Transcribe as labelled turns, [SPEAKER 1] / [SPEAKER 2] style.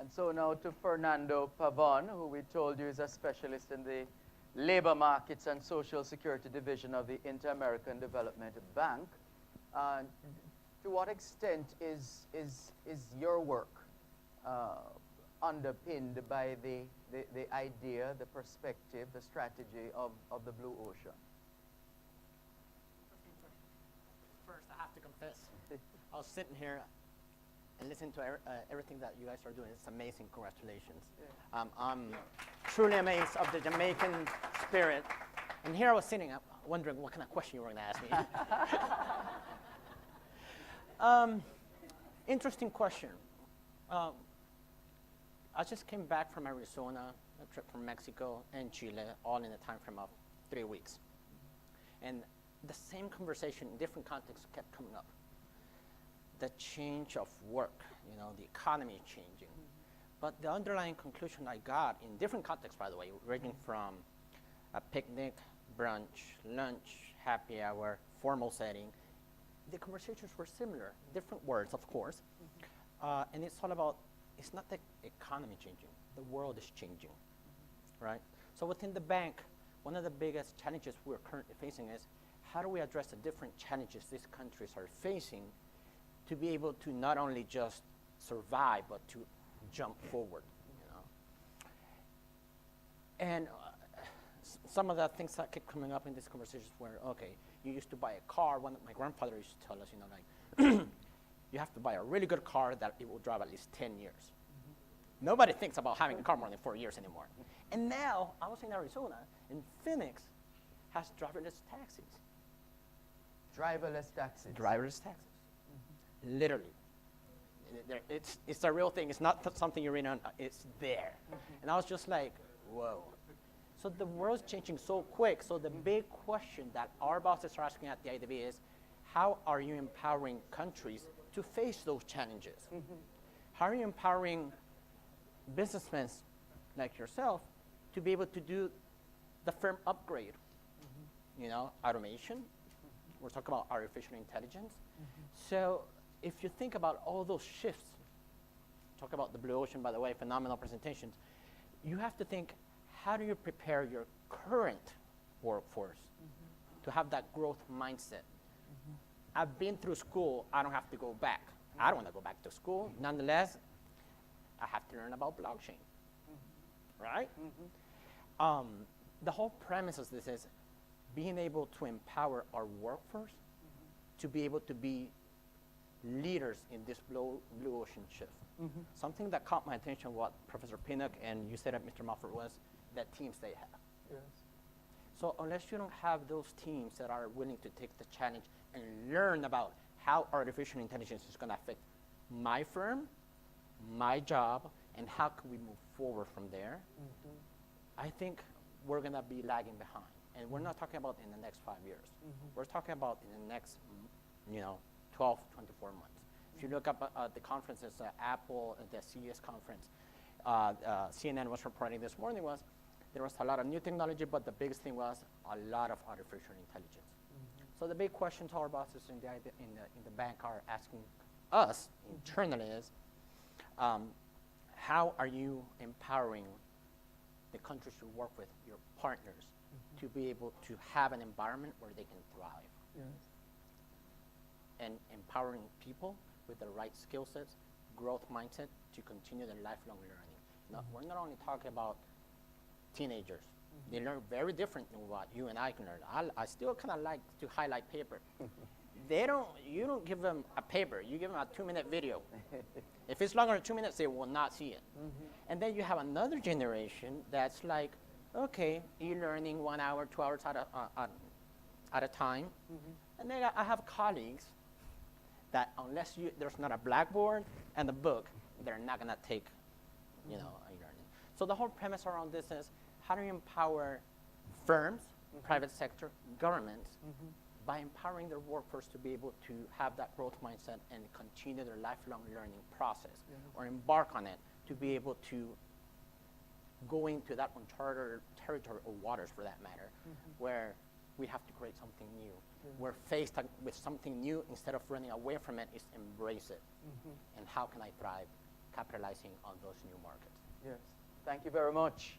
[SPEAKER 1] And so now to Fernando Pavon, who we told you is a specialist in the labor markets and social security division of the Inter-American Development Bank. To what extent is your work underpinned by the idea, the perspective, the strategy of the Blue Ocean?
[SPEAKER 2] First, I have to confess, I was sitting here and listening to everything that you guys are doing. It's amazing. Congratulations. Yeah. I'm truly amazed of the Jamaican spirit. And here I was sitting, wondering what kind of question you were going to ask me. Interesting question. I just came back from Arizona, a trip from Mexico and Chile, all in a time frame of 3 weeks. And the same conversation in different contexts kept coming up. The change of work, the economy changing. But the underlying conclusion I got in different contexts, by the way, ranging from a picnic, brunch, lunch, happy hour, formal setting, the conversations were similar, different words, of course. And it's all about, it's not the economy changing, the world is changing, right? So within the bank, one of the biggest challenges we're currently facing is, how do we address the different challenges these countries are facing to be able to not only just survive, but to jump forward, And some of the things that kept coming up in these conversations were, okay, you used to buy a car. My grandfather used to tell us, you have to buy a really good car that it will drive at least 10 years. Nobody thinks about having a car more than 4 years anymore. And now, I was in Arizona, and Phoenix has driverless taxis.
[SPEAKER 1] Driverless taxis.
[SPEAKER 2] Driverless taxis. Literally. It's a real thing. It's not something you read on, it's there. And I was just like, whoa. So the world's changing so quick. So the big question that our bosses are asking at the IDB is, how are you empowering countries to face those challenges? How are you empowering businessmen like yourself to be able to do the firm upgrade? Automation. We're talking about artificial intelligence. So if you think about all those shifts, talk about the Blue Ocean, by the way, phenomenal presentations, you have to think, how do you prepare your current workforce to have that growth mindset? I've been through school, I don't have to go back. I don't want to go back to school. Nonetheless, I have to learn about blockchain, right? The whole premise of this is being able to empower our workforce to be able to be leaders in this blue ocean shift. Something that caught my attention, what Professor Pinnock and you said at Mr. Mofford, was that teams they have.
[SPEAKER 1] Yes.
[SPEAKER 2] So unless you don't have those teams that are willing to take the challenge and learn about how artificial intelligence is going to affect my firm, my job, and how can we move forward from there, I think we're going to be lagging behind. And we're not talking about in the next 5 years. We're talking about in the next 12, 24 months. If you look up at the conferences, Apple, the CES conference, CNN was reporting this morning there was a lot of new technology, but the biggest thing was a lot of artificial intelligence. So the big question to our bosses in the bank are asking us internally is, how are you empowering the countries you work with, your partners, to be able to have an environment where they can thrive?
[SPEAKER 1] Yes.
[SPEAKER 2] And empowering people with the right skill sets, growth mindset to continue their lifelong learning. We're not only talking about teenagers. They learn very different than what you and I can learn. I still kind of like to highlight paper. You don't give them a paper, you give them a 2-minute video. If it's longer than 2 minutes, they will not see it. And then you have another generation that's like, okay, e-learning 1 hour, 2 hours at a time. And then I have colleagues that unless there's not a blackboard and a book, they're not gonna take, e-learning. So the whole premise around this is, how do you empower firms, private sector, governments, by empowering their workforce to be able to have that growth mindset and continue their lifelong learning process, or embark on it to be able to go into that uncharted territory or waters, for that matter, where we have to create something new. We're faced with something new. Instead of running away from it, is embrace it. And how can I thrive capitalizing on those new markets.
[SPEAKER 1] Yes. Thank you very much.